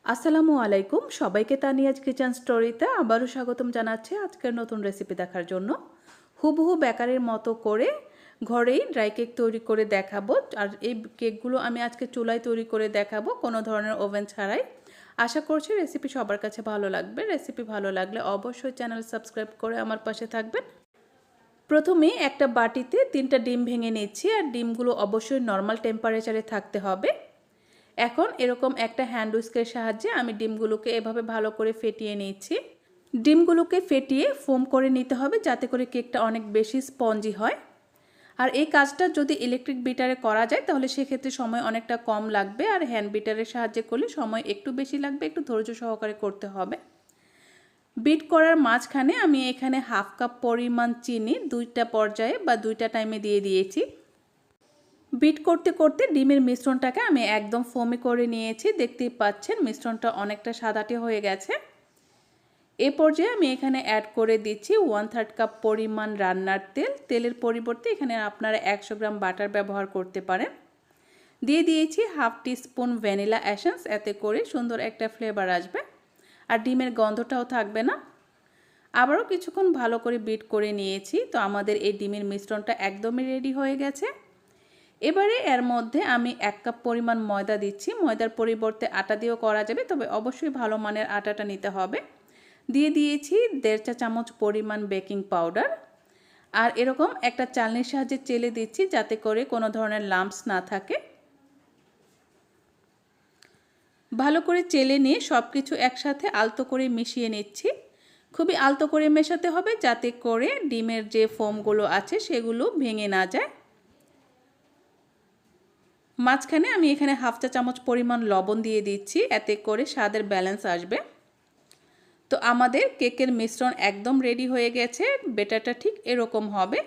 আসসালামু আলাইকুম, সবাইকে তানিয়াজ কিচেন স্টোরিতে আবারও স্বাগতম জানাচ্ছি আজকের নতুন রেসিপি দেখার জন্য। হুবহু বেকারির মতো করে ঘরেই ড্রাই কেক তৈরি করে দেখাবো। আর এই কেকগুলো আমি আজকে চুলায় তৈরি করে দেখাবো, কোনো ধরনের ওভেন ছাড়াই। আশা করছি রেসিপি সবার কাছে ভালো লাগবে। রেসিপি ভালো লাগলে অবশ্যই চ্যানেল সাবস্ক্রাইব করে আমার পাশে থাকবেন। প্রথমে একটা বাটিতে 3টা ডিম ভেঙে নিচ্ছি, আর ডিমগুলো অবশ্যই নর্মাল টেম্পারেচারে থাকতে হবে। এখন এরকম একটা হ্যান্ড উইস্কের সাহায্যে আমি ডিমগুলোকে এভাবে ভালো করে ফেটিয়ে নিচ্ছি। ডিমগুলোকে ফেটিয়ে ফোম করে নিতে হবে, যাতে করে কেকটা অনেক বেশি স্পঞ্জি হয়। আর এই কাজটা যদি ইলেকট্রিক বিটারে করা যায় তাহলে সেক্ষেত্রে সময় অনেকটা কম লাগবে, আর হ্যান্ড বিটারের সাহায্যে করলে সময় একটু বেশি লাগবে, একটু ধৈর্য সহকারে করতে হবে। বিট করার মাঝখানে আমি এখানে হাফ কাপ পরিমাণ চিনি 2টা পর্যায়ে বা 2টা টাইমে দিয়ে দিয়েছি। বিট করতে করতে ডিমের মিশ্রণটাকে আমি একদম ফোমি করে নিয়েছি। দেখতেই পাচ্ছেন মিশ্রণটা অনেকটা সাদাটে হয়ে গেছে। এ পর্যায়ে আমি এখানে অ্যাড করে দিচ্ছি 1/3 কাপ পরিমাণ রান্নার তেল। তেলের পরিবর্তে এখানে আপনারা 100 গ্রাম বাটার ব্যবহার করতে পারেন। দিয়ে দিয়েছি হাফ টিস্পুন ভ্যানিলা এসেন্স, এতে করে সুন্দর একটা ফ্লেভার আসবে আর ডিমের গন্ধটাও থাকবে না। আবারও কিছুক্ষণ ভালো করে বিট করে নিয়েছি। তো আমাদের এই ডিমের মিশ্রণটা একদমই রেডি হয়ে গেছে। এবারে এর মধ্যে আমি 1 কাপ পরিমাণ ময়দা দিচ্ছি। ময়দার পরিবর্তে আটা দিয়েও করা যাবে, তবে অবশ্যই ভালো মানের আটাটা নিতে হবে। দিয়ে দিয়েছি 1.5 চা চামচ পরিমাণ বেকিং পাউডার। আর এরকম একটা চালনির সাহায্যে চেলে দিচ্ছি, যাতে করে কোনো ধরনের লাম্পস না থাকে। ভালো করে চেলে নিয়ে সব কিছু একসাথে আলতো করে মিশিয়ে নিচ্ছি। খুবই আলতো করে মেশাতে হবে, যাতে করে ডিমের যে ফোমগুলো আছে সেগুলো ভেঙে না যায়। মাঝখানে আমি এখানে হাফ চা চামচ পরিমাণ লবণ দিয়ে দিচ্ছি, এতে করে স্বাদের ব্যালেন্স আসবে। তো আমাদের কেকের মিশ্রণ একদম রেডি হয়ে গেছে। ব্যাটারটা ঠিক এরকম হবে।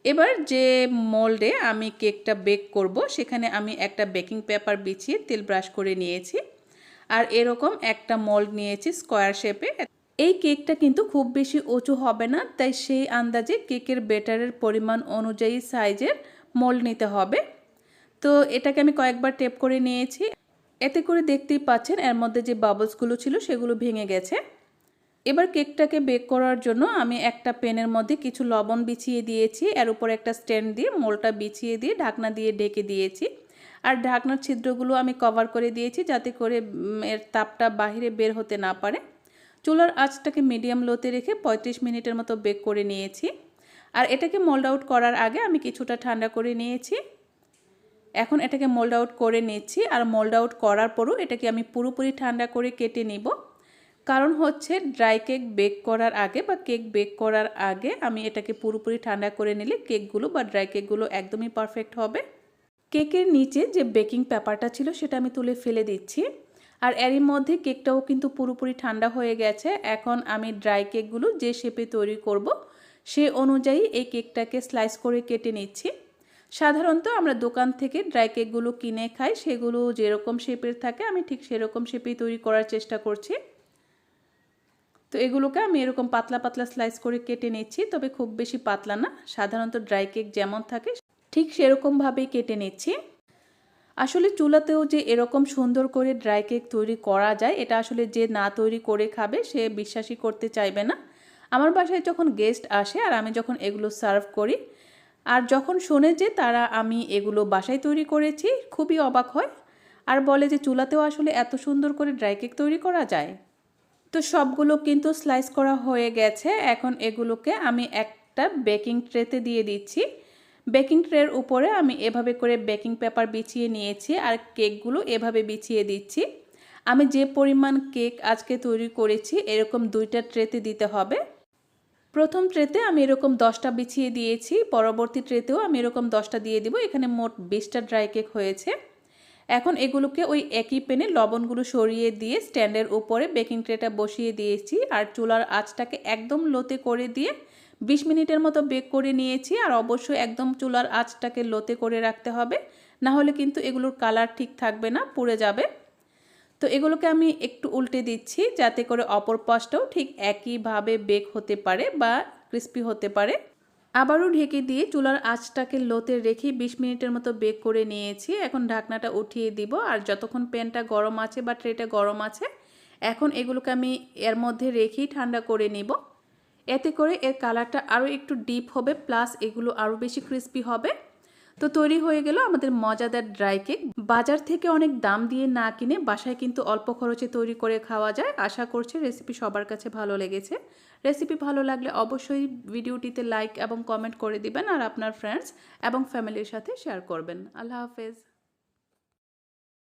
এবার যে মোল্ডে আমি কেকটা বেক করব, সেখানে আমি একটা বেকিং পেপার বিছিয়ে তেল ব্রাশ করে নিয়েছি। আর এরকম একটা মোল্ড নিয়েছি স্কোয়ার শেপে। এই কেকটা কিন্তু খুব বেশি উঁচু হবে না, তাই সেই আন্দাজে কেকের ব্যাটারের পরিমাণ অনুযায়ী সাইজের মোল্ড নিতে হবে। তো এটাকে আমি কয়েকবার টেপ করে নিয়েছি। এতে করে দেখতেই পাচ্ছেন এর মধ্যে যে বাবলসগুলো ছিল সেগুলো ভেঙে গেছে। এবার কেকটাকে বেক করার জন্য আমি একটা প্যানের মধ্যে কিছু লবণ বিছিয়ে দিয়েছি। এর উপর একটা স্ট্যান্ড দিয়ে মোলটা বিছিয়ে দিয়ে ঢাকনা দিয়ে ঢেকে দিয়েছি। আর ঢাকনার ছিদ্রগুলো আমি কভার করে দিয়েছি, যাতে করে এর তাপটা বাহিরে বের হতে না পারে। চুলার আঁচটাকে মিডিয়াম লোতে রেখে 35 মিনিটের মতো বেক করে নিয়েছি। আর এটাকে মোল্ড আউট করার আগে আমি কিছুটা ঠান্ডা করে নিয়েছি। এখন এটাকে মোল্ড আউট করে নিচ্ছি। আর মোল্ড আউট করার পরও এটাকে আমি পুরোপুরি ঠান্ডা করে কেটে নিব। কারণ হচ্ছে ড্রাই কেক বেক করার আগে বা কেক বেক করার আগে আমি এটাকে পুরোপুরি ঠান্ডা করে নিলে কেকগুলো বা ড্রাই কেকগুলো একদমই পারফেক্ট হবে। কেকের নিচে যে বেকিং পেপারটা ছিল সেটা আমি তুলে ফেলে দিচ্ছি। আর এরই মধ্যে কেকটাও কিন্তু পুরোপুরি ঠান্ডা হয়ে গেছে। এখন আমি ড্রাই কেকগুলো যে শেপে তৈরি করব সে অনুযায়ী এই কেকটাকে স্লাইস করে কেটে নিচ্ছি। সাধারণত আমরা দোকান থেকে ড্রাই কেকগুলো কিনে খাই, সেগুলো যেরকম শেপের থাকে আমি ঠিক সেরকম শেপেই তৈরি করার চেষ্টা করছি। তো এগুলোকে আমি এরকম পাতলা পাতলা স্লাইস করে কেটে নিচ্ছি, তবে খুব বেশি পাতলা না। সাধারণত ড্রাই কেক যেমন থাকে ঠিক সেরকমভাবেই কেটে নিচ্ছি। আসলে চুলাতেও যে এরকম সুন্দর করে ড্রাই কেক তৈরি করা যায়, এটা আসলে যে না তৈরি করে খাবে সে বিশ্বাসই করতে চাইবে না। আমার বাসায় যখন গেস্ট আসে আর আমি যখন এগুলো সার্ভ করি, আর যখন শোনে যে তারা আমি এগুলো বাসায় তৈরি করেছি, খুবই অবাক হয় আর বলে যে চুলাতেও আসলে এত সুন্দর করে ড্রাই কেক তৈরি করা যায়। তো সবগুলো কিন্তু স্লাইস করা হয়ে গেছে। এখন এগুলোকে আমি একটা বেকিং ট্রেতে দিয়ে দিচ্ছি। বেকিং ট্রের উপরে আমি এভাবে করে বেকিং পেপার বিছিয়ে নিয়েছি আর কেকগুলো এভাবে বিছিয়ে দিচ্ছি। আমি যে পরিমাণ কেক আজকে তৈরি করেছি এরকম 2টা ট্রেতে দিতে হবে। প্রথম ট্রেতে আমি এরকম 10টা বিছিয়ে দিয়েছি, পরবর্তী ট্রেতেও আমি এরকম 10টা দিয়ে দিব। এখানে মোট 20টা ড্রাই কেক হয়েছে। এখন এগুলোকে ওই একই প্যানে লবণগুলো সরিয়ে দিয়ে স্ট্যান্ডের উপরে বেকিং ট্রেটা বসিয়ে দিয়েছি। আর চুলার আঁচটাকে একদম লোতে করে দিয়ে 20 মিনিটের মতো বেক করে নিয়েছি। আর অবশ্যই একদম চুলার আঁচটাকে লোতে করে রাখতে হবে, না হলে কিন্তু এগুলোর কালার ঠিক থাকবে না, পুড়ে যাবে। তো এগুলোকে আমি একটু উল্টে দিচ্ছি, যাতে করে অপর পাশটাও ঠিক একইভাবে বেক হতে পারে বা ক্রিস্পি হতে পারে। আবারও ঢেকে দিয়ে চুলার আঁচটাকে লোতে রেখে 20 মিনিটের মতো বেক করে নিয়েছি। এখন ঢাকনাটা উঠিয়ে দিব। আর যতক্ষণ প্যানটা গরম আছে বা ট্রেটা গরম আছে, এখন এগুলোকে আমি এর মধ্যে রেখেই ঠান্ডা করে নিব। এতে করে এর কালারটা আরও একটু ডিপ হবে, প্লাস এগুলো আরও বেশি ক্রিস্পি হবে। তো তৈরি হয়ে গেল আমাদের মজাদার ড্রাই কেক। বাজার থেকে অনেক দাম দিয়ে না কিনে বাসায় কিন্তু অল্প খরচে তৈরি করে খাওয়া যায়। আশা করছি রেসিপি সবার কাছে ভালো লেগেছে। রেসিপি ভালো লাগলে অবশ্যই ভিডিওটিতে লাইক এবং কমেন্ট করে দিবেন, আর আপনার ফ্রেন্ডস এবং ফ্যামিলির সাথে শেয়ার করবেন। আল্লাহ হাফেজ।